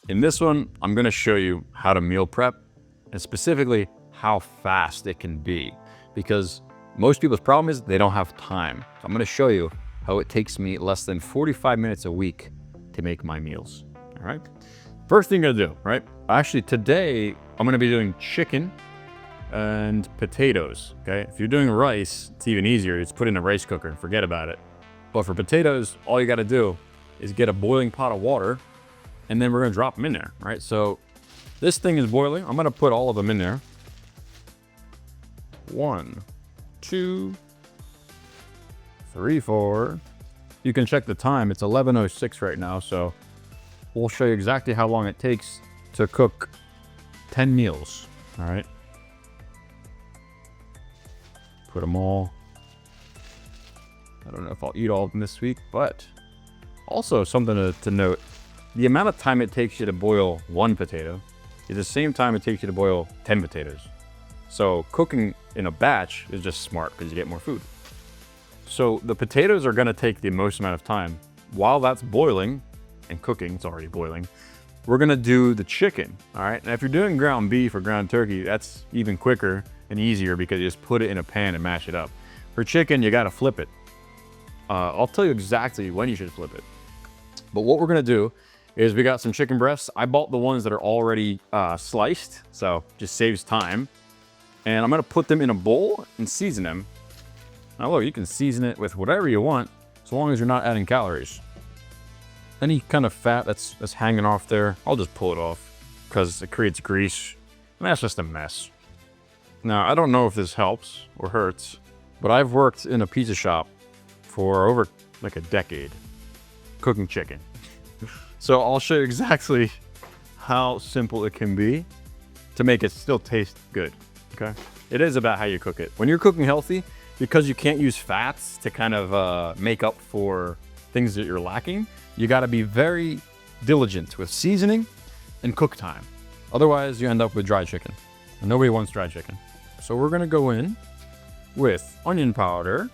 In this one, I'm gonna show you how to meal prep and specifically how fast it can be, because most people's problem is they don't have time. So I'm gonna show you how it takes me less than 45 minutes a week to make my meals, all right? First thing I'm gonna do, right? Actually, today, I'm gonna be doing chicken and potatoes, okay? If you're doing rice, it's even easier. Just put it in a rice cooker and forget about it. But for potatoes, all you gotta do is get a boiling pot of water, and then we're gonna drop them in there, right? So this thing is boiling. I'm gonna put all of them in there. 1, 2, 3, 4. You can check the time. It's 11:06 right now, so we'll show you exactly how long it takes to cook 10 meals, all right? Put them all. I don't know if I'll eat all of them this week, but also something to note. The amount of time it takes you to boil one potato is the same time it takes you to boil 10 potatoes. So cooking in a batch is just smart because you get more food. So the potatoes are gonna take the most amount of time. While that's boiling and cooking, it's already boiling, we're gonna do the chicken, all right? And if you're doing ground beef or ground turkey, that's even quicker and easier because you just put it in a pan and mash it up. For chicken, you gotta flip it. I'll tell you exactly when you should flip it. But what we're gonna do is we got some chicken breasts. I bought the ones that are already sliced, so just saves time. And I'm gonna put them in a bowl and season them. Now look, you can season it with whatever you want, as long as you're not adding calories. Any kind of fat that's hanging off there, I'll just pull it off because it creates grease, and that's just a mess. Now, I don't know if this helps or hurts, but I've worked in a pizza shop for over like a decade, cooking chicken. So I'll show you exactly how simple it can be to make it still taste good, okay? It is about how you cook it. When you're cooking healthy, because you can't use fats to kind of make up for things that you're lacking, you gotta be very diligent with seasoning and cook time. Otherwise, you end up with dry chicken. And nobody wants dry chicken. So we're gonna go in with onion powder.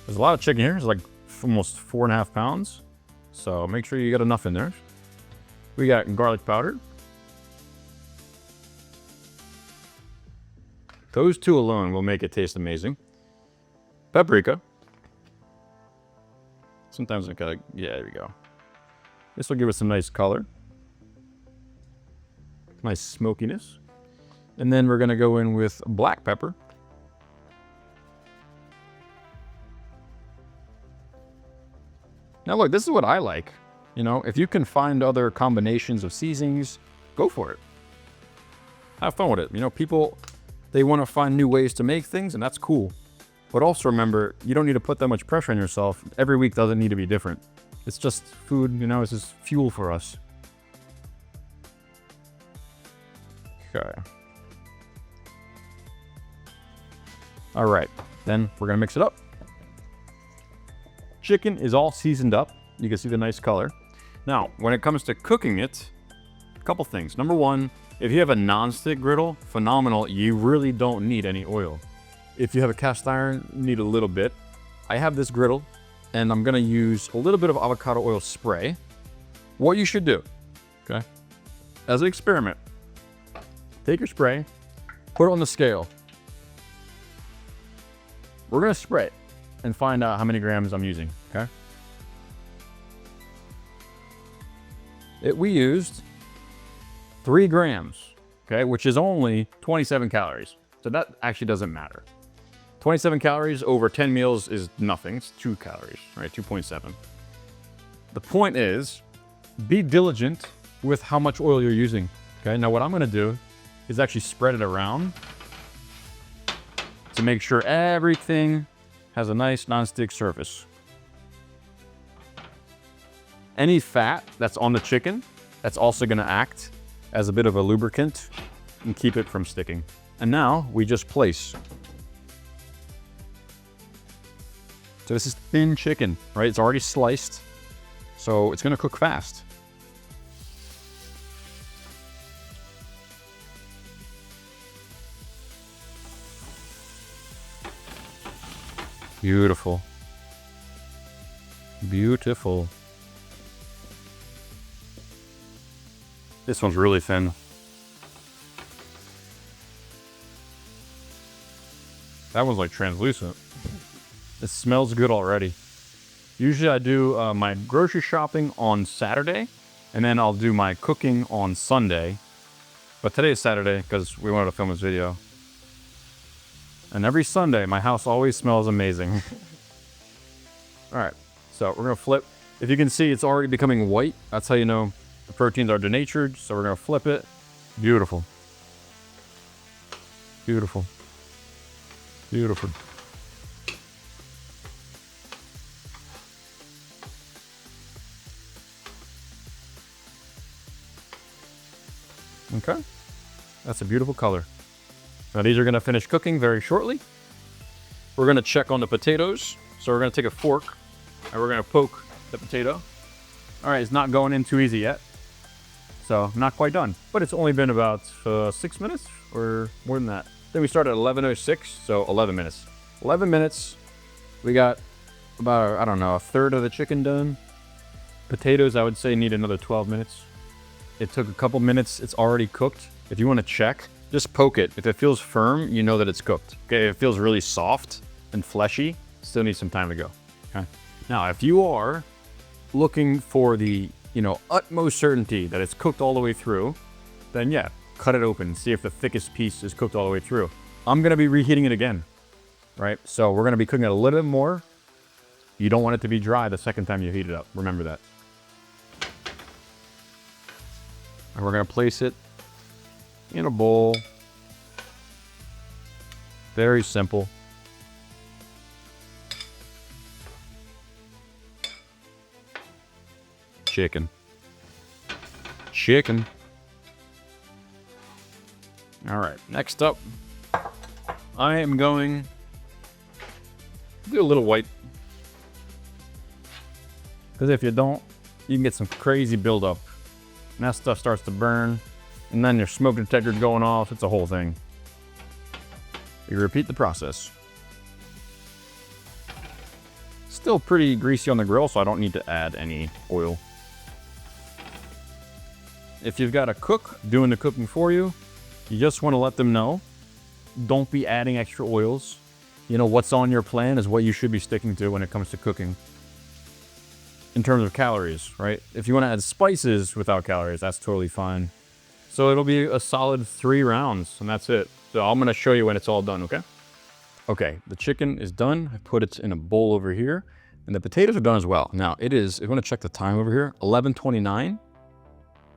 There's a lot of chicken here. It's like almost 4.5 pounds. So make sure you get enough in there. We got garlic powder. Those two alone will make it taste amazing. Paprika. Sometimes I gotta, yeah, there we go. This will give us some nice color. Nice smokiness. And then we're gonna go in with black pepper. Now look, this is what I like. You know, if you can find other combinations of seasonings, go for it. Have fun with it. You know, people, they want to find new ways to make things, and that's cool. But also remember, you don't need to put that much pressure on yourself. Every week doesn't need to be different. It's just food, you know, it's just fuel for us. Okay. All right, then we're gonna mix it up. Chicken is all seasoned up. You can see the nice color. Now, when it comes to cooking it, a couple things. Number one, if you have a non-stick griddle, phenomenal. You really don't need any oil. If you have a cast iron, you need a little bit. I have this griddle, and I'm gonna use a little bit of avocado oil spray. What you should do, okay, as an experiment, take your spray, put it on the scale. We're gonna spray it and find out how many grams I'm using, okay? We used 3 grams, okay, which is only 27 calories. So that actually doesn't matter. 27 calories over 10 meals is nothing. It's 2 calories, right? 2.7. The point is, be diligent with how much oil you're using, okay? Now what I'm gonna do is actually spread it around to make sure everything has a nice non-stick surface. Any fat that's on the chicken, that's also gonna act as a bit of a lubricant and keep it from sticking. And now we just place. So this is thin chicken, right? It's already sliced, so it's gonna cook fast. Beautiful. Beautiful. This one's really thin. That one's like translucent. It smells good already. Usually I do my grocery shopping on Saturday, and then I'll do my cooking on Sunday. But today is Saturday because we wanted to film this video. And every Sunday, my house always smells amazing. All right, so we're gonna flip. If you can see, it's already becoming white. That's how you know the proteins are denatured. So we're gonna flip it. Beautiful. Beautiful. Beautiful. Okay, that's a beautiful color. Now these are gonna finish cooking very shortly. We're gonna check on the potatoes. So we're gonna take a fork and we're gonna poke the potato. All right, it's not going in too easy yet. So not quite done, but it's only been about 6 minutes or more than that. Then we started at 11:06, so 11 minutes. 11 minutes, we got about, I don't know, a third of the chicken done. Potatoes, I would say, need another 12 minutes. It took a couple minutes, it's already cooked. If you wanna check, just poke it. If it feels firm, you know that it's cooked. Okay, if it feels really soft and fleshy, still needs some time to go, okay? Now, if you are looking for the, utmost certainty that it's cooked all the way through, then yeah, cut it open, see if the thickest piece is cooked all the way through. I'm gonna be reheating it again, right? So we're gonna be cooking it a little bit more. You don't want it to be dry the second time you heat it up, remember that. And we're gonna place it in a bowl. Very simple. Chicken. Chicken. All right, next up, I am going to do a little white. Because if you don't, you can get some crazy buildup. And that stuff starts to burn, and then your smoke detector's going off. It's a whole thing. You repeat the process. Still pretty greasy on the grill, so I don't need to add any oil. If you've got a cook doing the cooking for you, you just want to let them know. Don't be adding extra oils. What's on your plan is what you should be sticking to when it comes to cooking. In terms of calories, right? If you want to add spices without calories, that's totally fine. So it'll be a solid 3 rounds, and that's it. So I'm going to show you when it's all done, okay? Okay, the chicken is done. I put it in a bowl over here, and the potatoes are done as well. Now, it is, if you want to check the time over here, 11:29,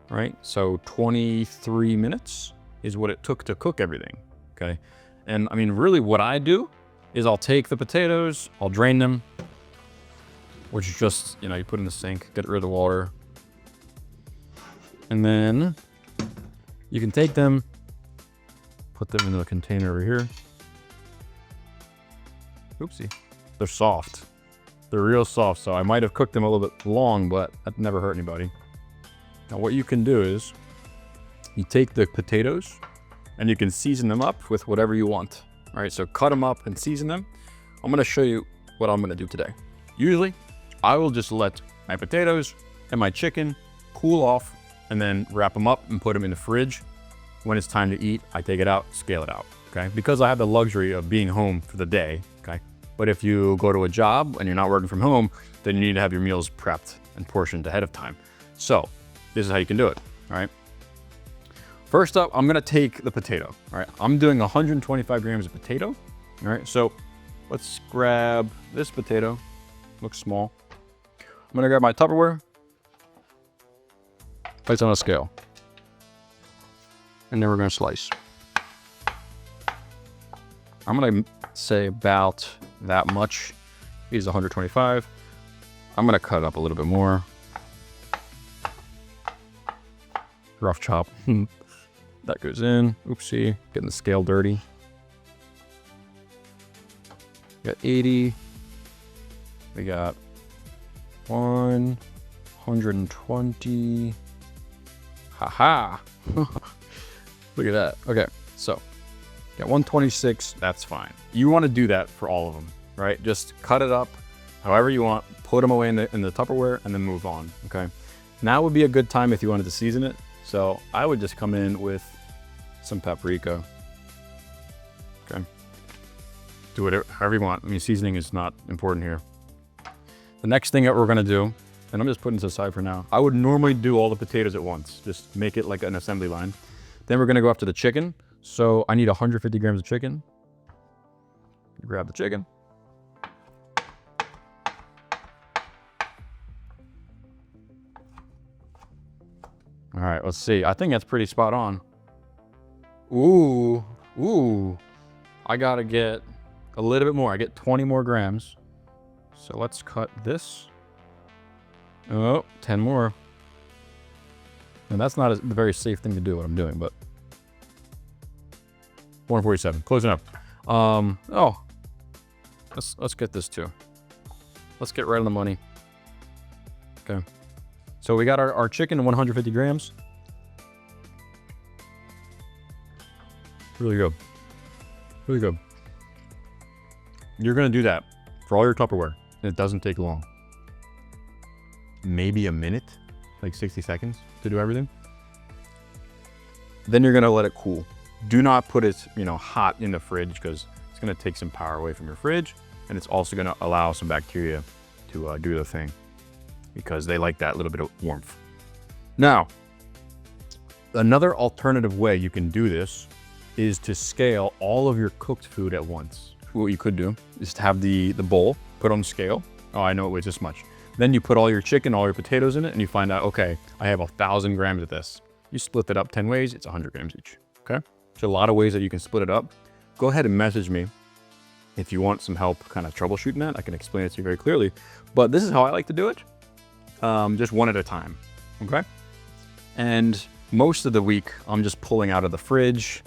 right? So 23 minutes is what it took to cook everything, okay? And I mean, really what I do is I'll take the potatoes, I'll drain them, which is just, you put in the sink, get rid of the water. And then you can take them, put them into a container over here. Oopsie. They're soft. They're real soft, so I might have cooked them a little bit long, but that never hurt anybody. Now what you can do is, you take the potatoes, and you can season them up with whatever you want. All right, so cut them up and season them. I'm gonna show you what I'm gonna do today. Usually, I will just let my potatoes and my chicken cool off and then wrap them up and put them in the fridge. When it's time to eat, I take it out, scale it out, okay? Because I have the luxury of being home for the day, okay? But if you go to a job and you're not working from home, then you need to have your meals prepped and portioned ahead of time. So this is how you can do it, all right? First up, I'm gonna take the potato, all right? I'm doing 125 grams of potato, all right? So let's grab this potato, looks small. I'm gonna grab my Tupperware, place it on a scale, and then we're gonna slice. I'm gonna say about that much. These 125. I'm gonna cut it up a little bit more. Rough chop. That goes in. Oopsie, getting the scale dirty. We got 80. We got 120. Haha. Look at that. Okay, so got 126. That's fine. You want to do that for all of them, right? Just cut it up however you want. Put them away in the Tupperware and then move on. Okay. Now would be a good time if you wanted to season it. So I would just come in with some paprika. Okay. Do whatever, however you want. I mean, seasoning is not important here. The next thing that we're gonna do, and I'm just putting this aside for now. I would normally do all the potatoes at once. Just make it like an assembly line. Then we're gonna go after the chicken. So I need 150 grams of chicken. Grab the chicken. All right, let's see. I think that's pretty spot on. Ooh. I gotta get a little bit more. I get 20 more grams. So let's cut this. Oh, 10 more. And that's not a very safe thing to do, what I'm doing, but 147, close enough. Oh, let's get this too. Let's get right on the money. Okay. So we got our chicken, 150 grams. Really good. Really good. You're gonna do that for all your Tupperware, and it doesn't take long. Maybe a minute, like 60 seconds to do everything. Then you're gonna let it cool. Do not put it, hot in the fridge because it's gonna take some power away from your fridge, and it's also gonna allow some bacteria to do their thing because they like that little bit of warmth. Now, another alternative way you can do this is to scale all of your cooked food at once. What you could do is to have the bowl put on scale. Oh, I know it weighs this much. Then you put all your chicken, all your potatoes in it, and you find out, okay, I have 1,000 grams of this. You split it up 10 ways, it's 100 grams each, okay? There's a lot of ways that you can split it up. Go ahead and message me if you want some help kind of troubleshooting that. I can explain it to you very clearly. But this is how I like to do it, just one at a time, okay? And most of the week, I'm just pulling out of the fridge,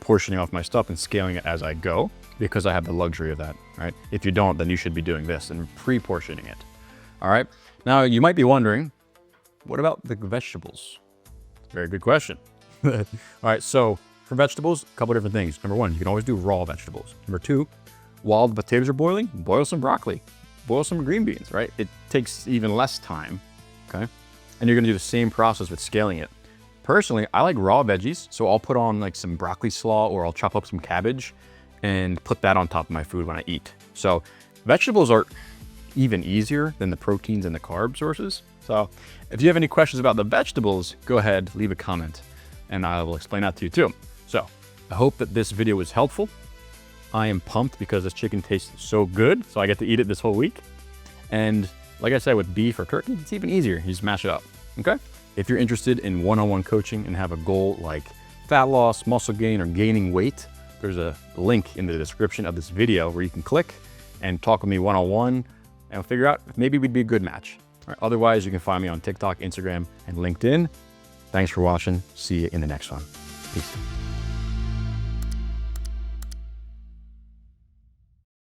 portioning off my stuff and scaling it as I go because I have the luxury of that, right? If you don't, then you should be doing this and pre-portioning it. All right. Now you might be wondering, what about the vegetables? Very good question. All right. So for vegetables, a couple different things. Number one, you can always do raw vegetables. Number two, while the potatoes are boiling, boil some broccoli, boil some green beans, right? It takes even less time. Okay. And you're going to do the same process with scaling it. Personally, I like raw veggies. So I'll put on like some broccoli slaw or I'll chop up some cabbage and put that on top of my food when I eat. So vegetables are even easier than the proteins and the carb sources. So if you have any questions about the vegetables, go ahead, leave a comment and I will explain that to you too. So I hope that this video was helpful. I am pumped because this chicken tastes so good. So I get to eat it this whole week. And like I said, with beef or turkey, it's even easier. You just mash it up, okay? If you're interested in one-on-one coaching and have a goal like fat loss, muscle gain, or gaining weight, there's a link in the description of this video where you can click and talk with me one-on-one and figure out if maybe we'd be a good match. All right, otherwise, you can find me on TikTok, Instagram, and LinkedIn. Thanks for watching. See you in the next one. Peace.